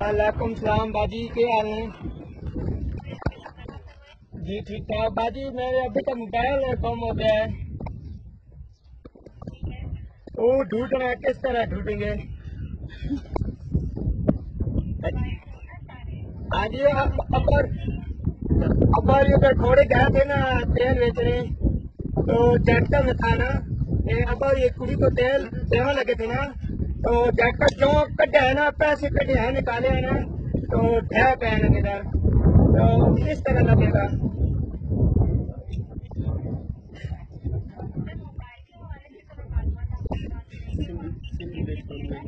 वालेकुम सलाम बाजी, क्या हाल है? जी ठीक ठाक बाजी। मेरे अभी तो मोबाइल गुम हो गया है। वो ढूंढना है, किस तरह ढूंढेंगे? हाँ जी, अबर ये घोड़े गए थे ना तेल बेचने, तो ट्रैक्टर में था ना, अबर ये कुड़ी को तेल देने लगे थे ना, तो ट्रैक्टर जो कटे है ना, पैसे कटे हैं निकाले है ना, तो ढह पे है ना किधर, तो किस तरह लगेगा?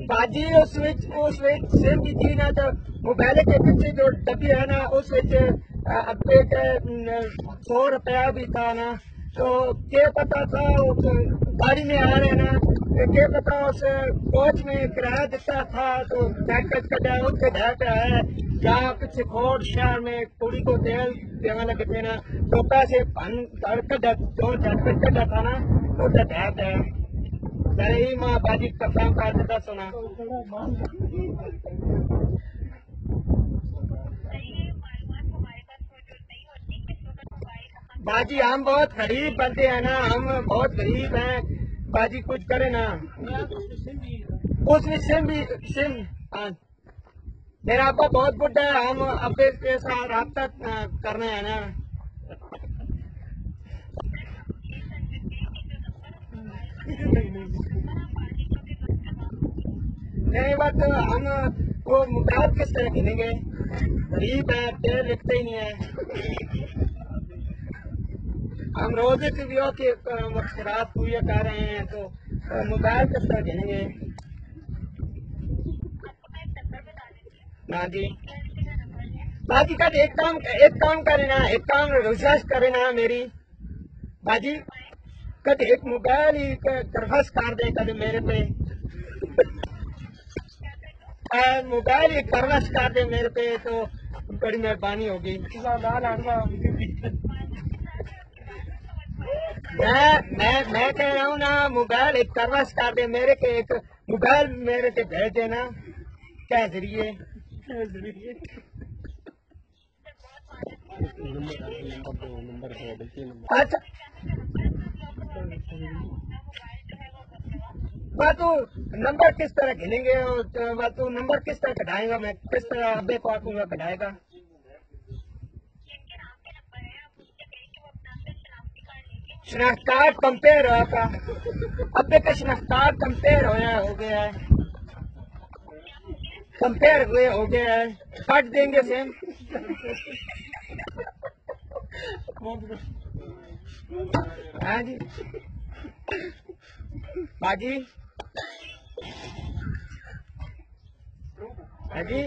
बाजी उस विच सिम की थी ना, तो मोबाइल के पीछे जो डब्बी है ना, उस विच अब एक 100 रुपया भी था ना, तो क्या पता था वो गाड़ी में आ रहे ना, तो क्या पता उस कोच में किराया देता था, तो पैकेज कटा उसके ढाका है जहाँ पीछे खोड़ शहर में कुड़ी को तेल देने लगे थे ना, तो पैसे जो झटपट कटा था ना, तो ढाका है। ही माँ बाजी का काम कर देता सुना। बाजी हम बहुत गरीब बंदे हैं ना, हम बहुत गरीब हैं बाजी, कुछ करे ना। उसमें सिम हाँ। मेरा आपका बहुत बुढ़ा है, हम अपने के साथ राब्ता करने हैं ना। नहीं बात हम वो मोबाइल किस तरह गिनेंगे? गरीब है, तेल लिखते ही नहीं है। हम रोजे की भी के मकसरात पूरे कर रहे हैं, तो मोबाइल किस तरह गिनेंगे? ना जी बाजी का एक काम करे ना, एक काम रिसर्च करे ना मेरी बाजी, कद एक मोबाइल ही करफस कर दे कद मेरे पे, मोबाइल ही करवस कर दे मेरे पे, तो बड़ी मेहरबानी होगी। मैं कह रहा हूँ ना, मोबाइल एक करवस कर दे मेरे के, एक मोबाइल मेरे के भेज देना, क्या जरिए? अच्छा बातू नंबर किस तरह गिनेंगे, और बातू नंबर किस तरह कढ़ाएगा, मैं किस तरह अब्बे को आपूंगा कढ़ाएगा? शनाख्त कार्ड कंपेयर हुआ का, अब्बे का शनाख्त कार्ड कंपेयर हो गया है, कंपेयर हुए हो गया है, काट देंगे सेम। हाँ जी बाजी, हाँ जी।